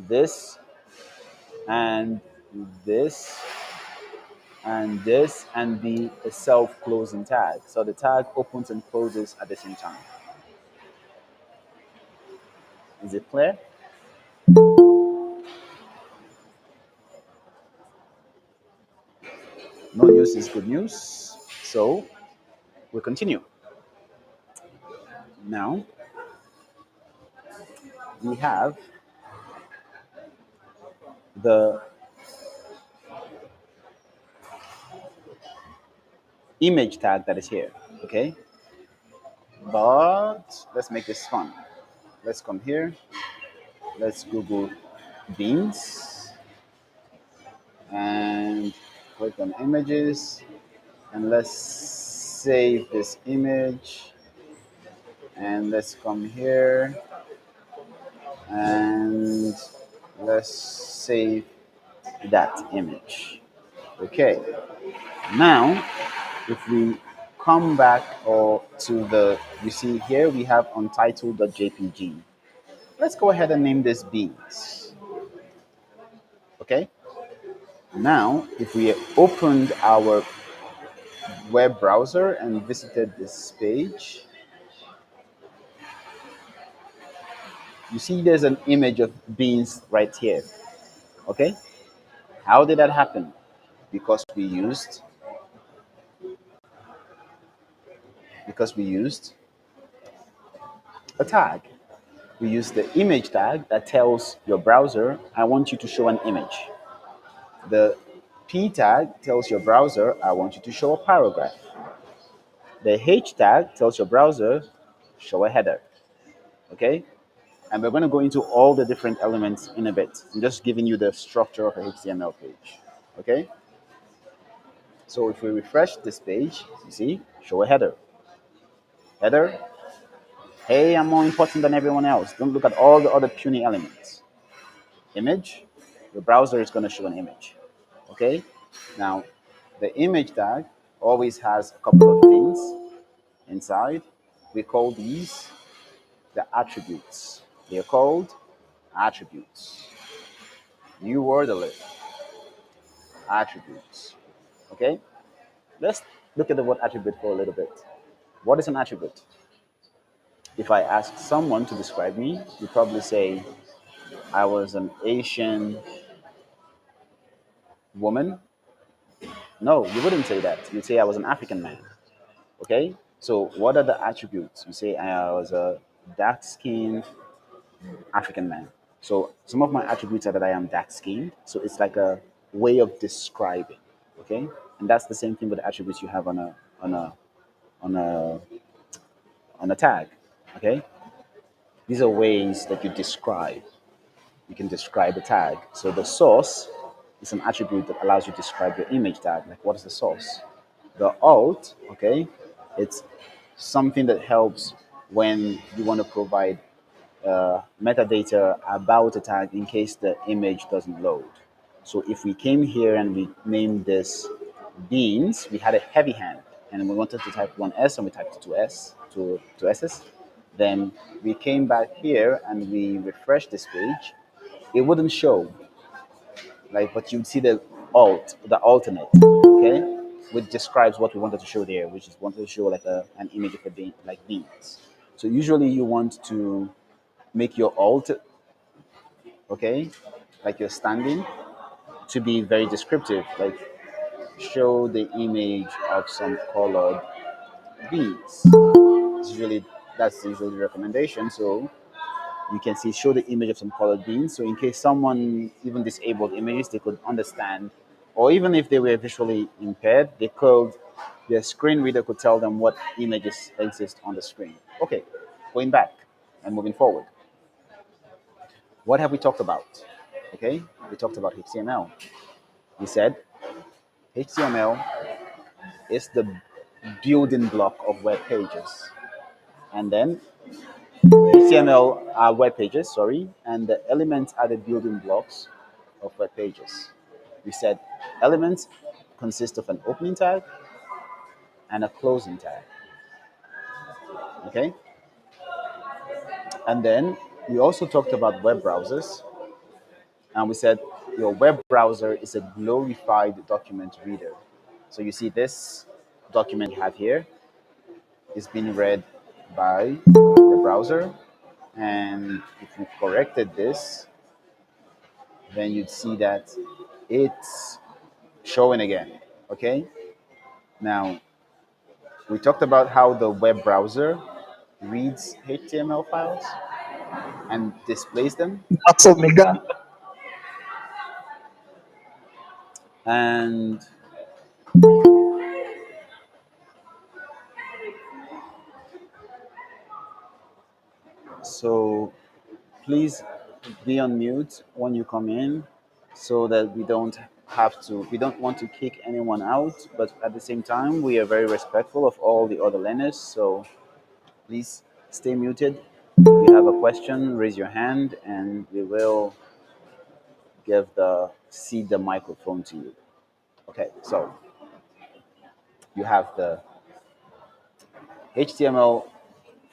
this and this and this and be a self-closing tag. So the tag opens and closes at the same time. Is it clear? No news is good news. So we'll continue. Now we have the image tag that is here. Okay. But let's make this fun. Let's come here. Let's Google beans and click on images, and let's save this image, and let's come here and let's save that image. Okay, now if we come back or to the, you see here we have untitled.jpg. Let's go ahead and name this beans. Okay, now if we opened our web browser and visited this page, you see there's an image of beans right here. Okay, how did that happen? Because we used a tag. We use the image tag that tells your browser, I want you to show an image. The P tag tells your browser, I want you to show a paragraph. The H tag tells your browser, show a header. Okay? And we're going to go into all the different elements in a bit. I'm just giving you the structure of a HTML page. Okay? So if we refresh this page, you see, show a header. Header, hey, I'm more important than everyone else. Don't look at all the other puny elements. Image, your browser is going to show an image. Okay? Now, the image tag always has a couple of things inside. We call these the attributes. They're called attributes. New word alert. Attributes. Okay? Let's look at the word attribute for a little bit. What is an attribute? If I ask someone to describe me, you probably say, I was an Asian woman. No, you wouldn't say that. You'd say I was an African man. Okay? So, what are the attributes? You say I was a dark skinned African man. So, some of my attributes are that I am dark skinned. So, it's like a way of describing. Okay? And that's the same thing with the attributes you have on a on a tag. Okay? These are ways that you describe. You can describe the tag. So the source is an attribute that allows you to describe your image tag. Like, what is the source? The alt, okay, it's something that helps when you want to provide metadata about a tag in case the image doesn't load. So if we came here and we named this beans, we had a heavy hand and we wanted to type one S and we typed two S's. Then we came back here and we refreshed this page. It wouldn't show, like, but you'd see the alternate, okay, which describes what we wanted to show there, which is wanted to show like an image of a bean, like beans. So usually you want to make your alt, okay, like you're standing, to be very descriptive, like show the image of some colored beans. Usually that's usually the recommendation. So you can see show the image of some colored beans. So in case someone even disabled images, they could understand, or even if they were visually impaired, their screen reader could tell them what images exist on the screen. Okay, going back and moving forward. What have we talked about? Okay, we talked about HTML. We said HTML is the building block of web pages. And then HTML are web pages, sorry, and the elements are the building blocks of web pages. We said elements consist of an opening tag and a closing tag. Okay? And then we also talked about web browsers. And we said your web browser is a glorified document reader. So you see this document you have here is being read by the browser. And if you corrected this, then you'd see that it's showing again. Okay. Now, we talked about how the web browser reads HTML files and displays them. That's a mega. And so please be on mute when you come in so that we don't want to kick anyone out, but at the same time, we are very respectful of all the other learners. So please stay muted. If you have a question, raise your hand and we will cede the microphone to you. Okay, so you have the HTML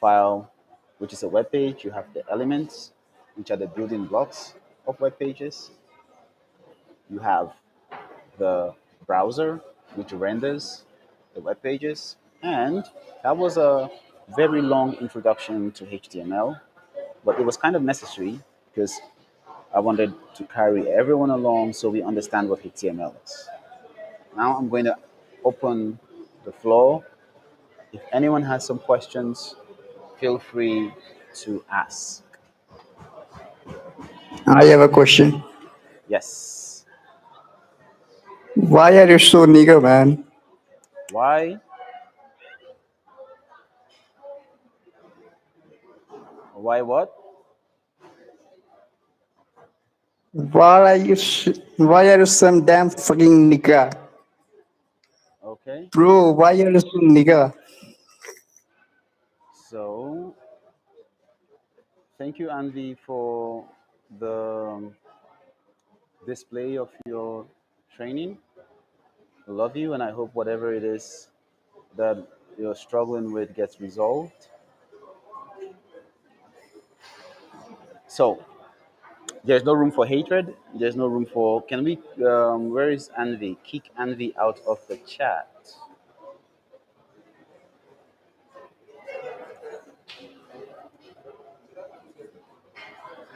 file, which is a web page. You have the elements, which are the building blocks of web pages. You have the browser, which renders the web pages. And that was a very long introduction to HTML, but it was kind of necessary because I wanted to carry everyone along so we understand what HTML is. Now I'm going to open the floor. If anyone has some questions, feel free to ask. I have a question. Yes. Why are you so nigger, man? Why? Why what? Why are you some damn fucking nigger? Okay. Bro, why are you so nigger? So, thank you, Anvi, for the display of your training. I love you, and I hope whatever it is that you're struggling with gets resolved. So, there's no room for hatred. There's no room for. Can we? Where is Anvi? Kick Anvi out of the chat.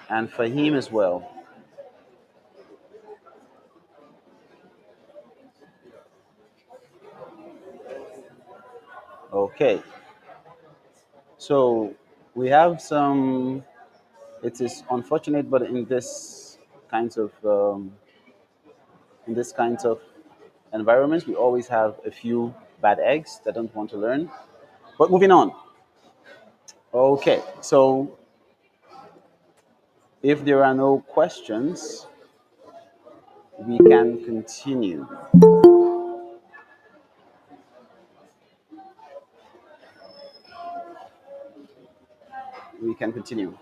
And for him as well. Okay. So we have some. It is unfortunate, but kinds of in this kinds of environments, we always have a few bad eggs that don't want to learn. But moving on. Okay. So if there are no questions, we can continue. We can continue.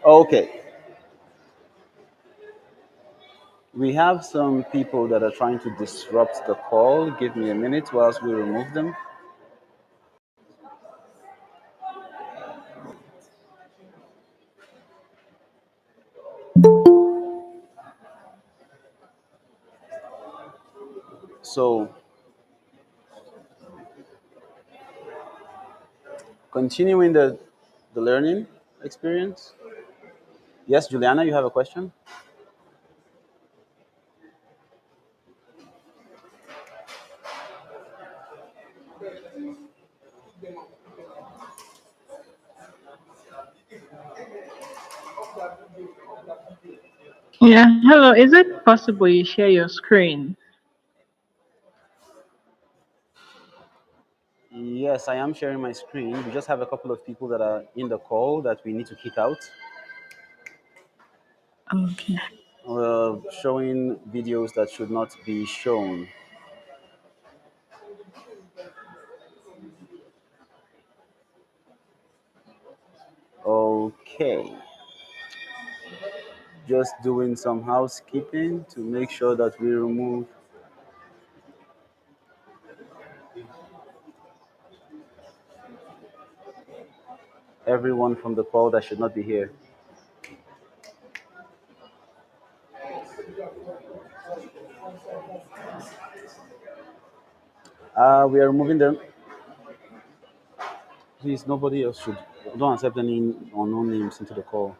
Okay. We have some people that are trying to disrupt the call. Give me a minute whilst we remove them. So, continuing the learning experience. Yes, Juliana, you have a question? Yeah, hello. Is it possible you share your screen? Yes, I am sharing my screen. We just have a couple of people that are in the call that we need to kick out. Okay. Showing videos that should not be shown. Okay. Just doing some housekeeping to make sure that we remove everyone from the call that should not be here. We are removing them. Please, nobody else should. Don't accept any unknown names into the call.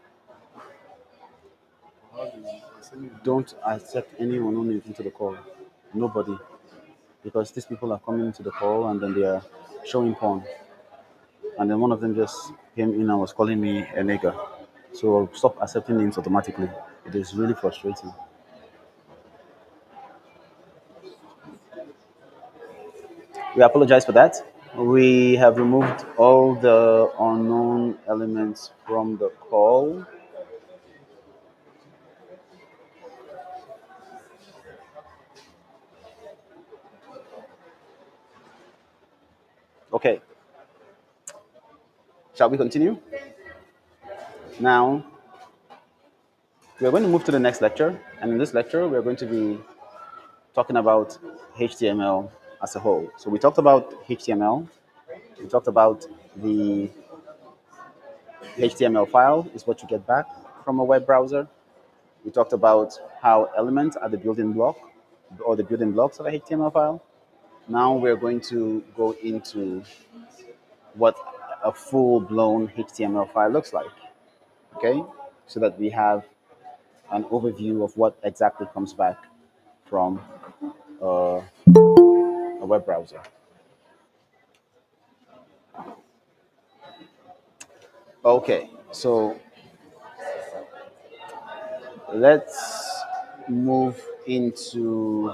Don't accept any unknown names into the call. Nobody. Because these people are coming to the call and then they are showing porn. And then one of them just came in and was calling me a nigger. So stop accepting names automatically. It is really frustrating. We apologize for that. We have removed all the unknown elements from the call. Okay, shall we continue? Now, we are going to move to the next lecture. And in this lecture, we are going to be talking about HTML as a whole. So we talked about HTML. We talked about the HTML file is what you get back from a web browser. We talked about how elements are the building block or the building blocks of a HTML file. Now we're going to go into what a full-blown HTML file looks like, okay? So that we have an overview of what exactly comes back from a web browser. Okay, so let's move into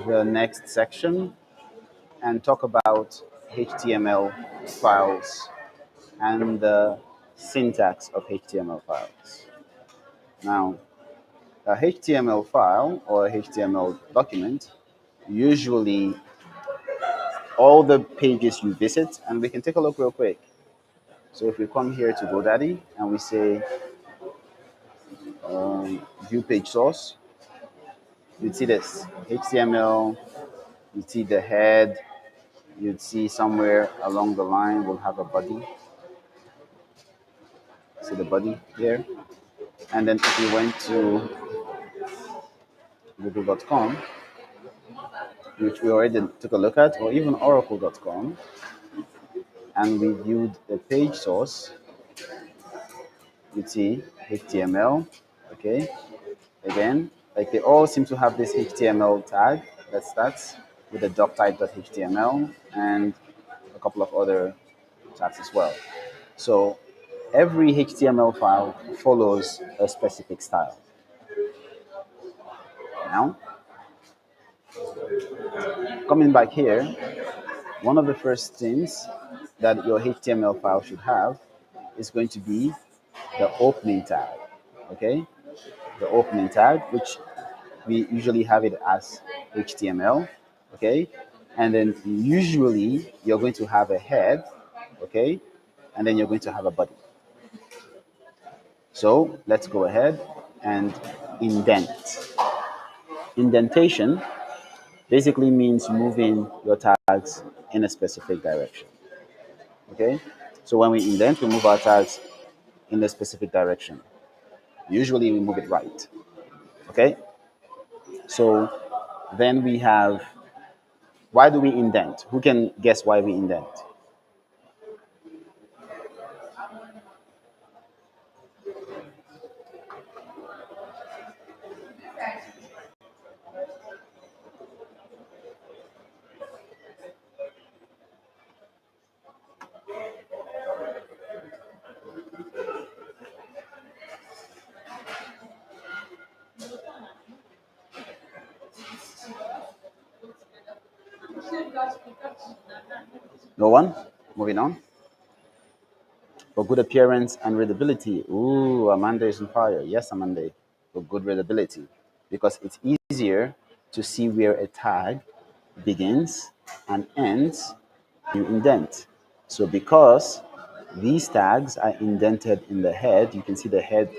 the next section and talk about HTML files and the syntax of HTML files. Now, a HTML file or a HTML document, usually all the pages you visit, and we can take a look real quick. So if we come here to GoDaddy and we say view page source, you'd see this HTML, you'd see the head, you'd see somewhere along the line we'll have a body. See the body here? And then if we went to google.com, which we already took a look at, or even oracle.com, and we viewed the page source, you'd see HTML, okay? Again, like they all seem to have this HTML tag that starts with the doctype.html and a couple of other tags as well. So every HTML file follows a specific style. Now, coming back here, one of the first things that your HTML file should have is going to be the opening tag, okay? The opening tag, which we usually have it as HTML, okay? And then usually you're going to have a head, okay? And then you're going to have a body. So let's go ahead and indent. Indentation basically means moving your tags in a specific direction, okay? So when we indent, we move our tags in a specific direction. Usually we move it right, okay? So then we have, why do we indent? Who can guess why we indent? No one? Moving on. For good appearance and readability. Ooh, Amanda is on fire. Yes, Amanda. For good readability. Because it's easier to see where a tag begins and ends, you indent. So because These tags are indented in the head. You can see the head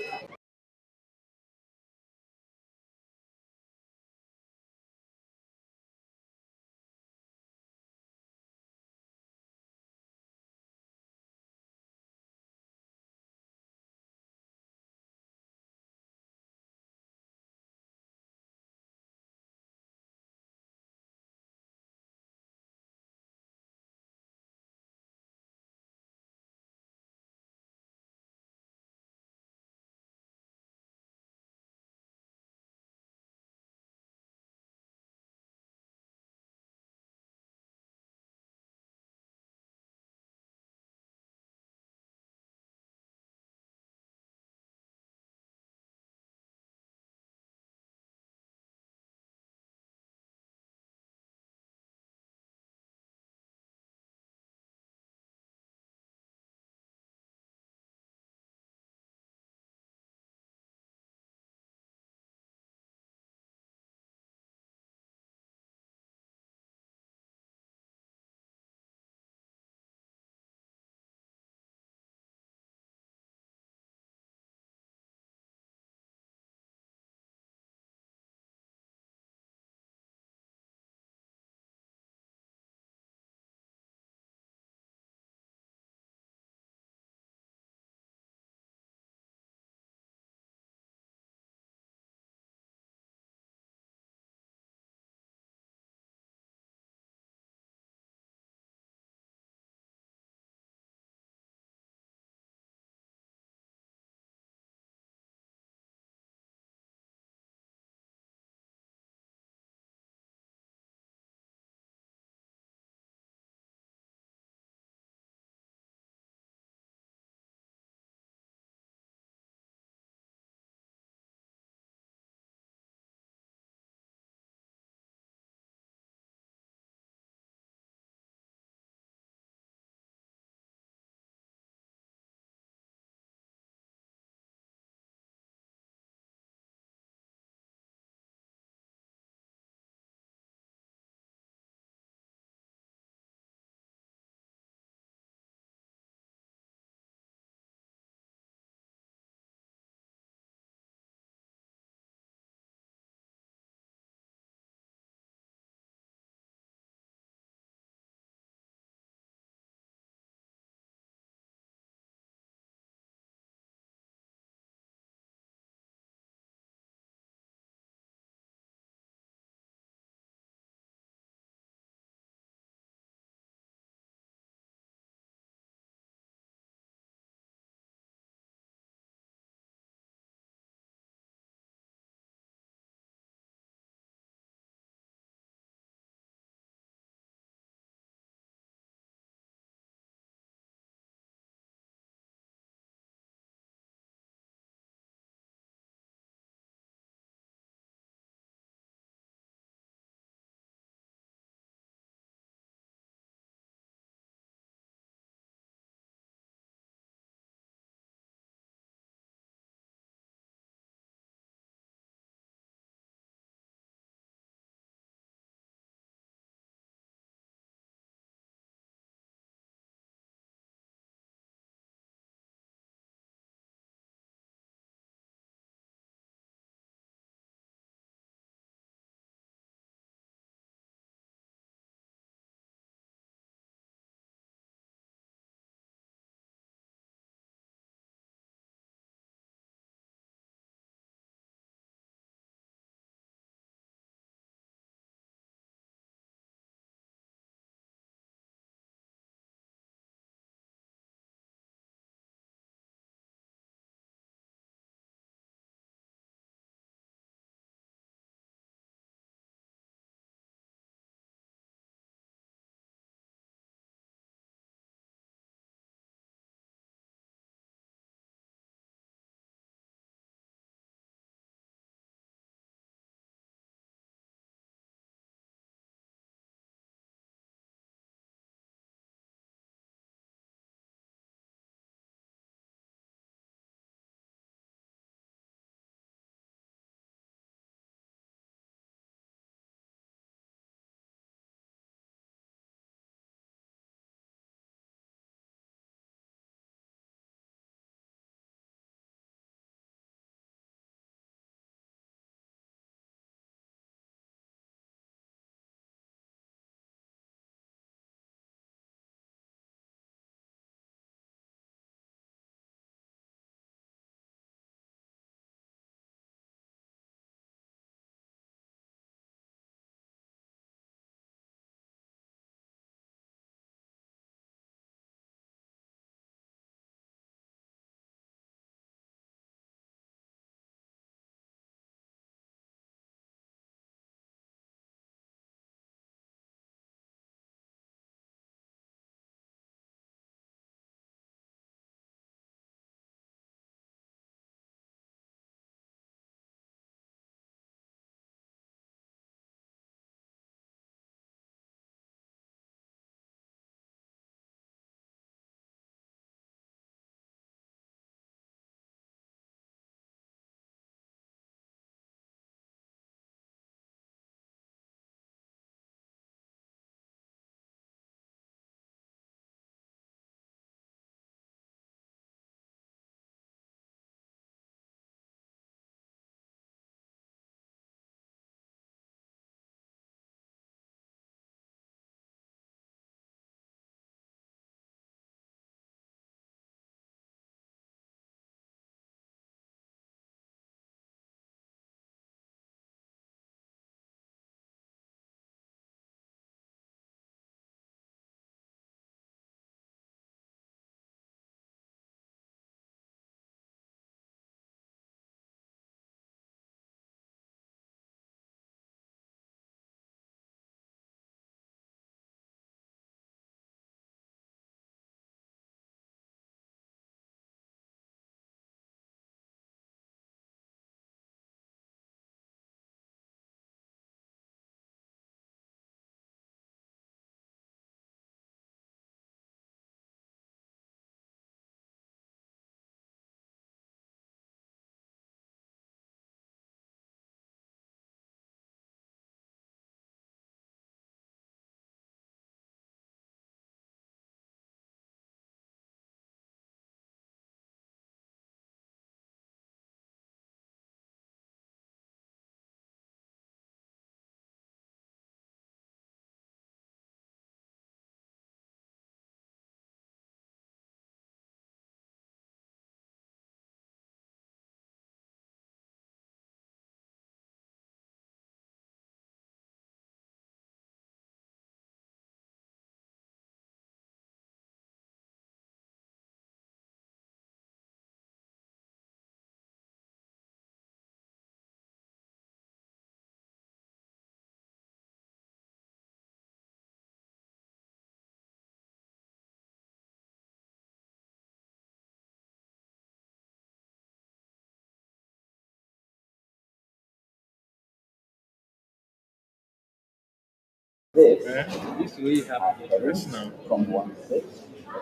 This This way you have heading from 1 to 6.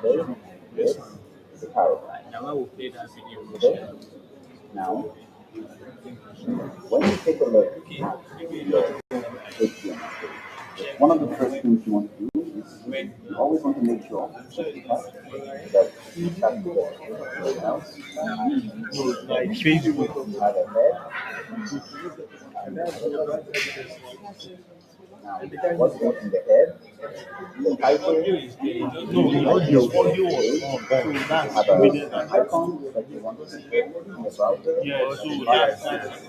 Okay. This is the power line. now I will play that video. Okay. Now, when you take a look at your ATM, one of the first things you want to do is you always want to make sure that you have everything else. Like Facebook. You have a head. Now, what's in the head? The title, No, the audio was on. So that's have immediate. an icon that you want to see about. Yeah, so that's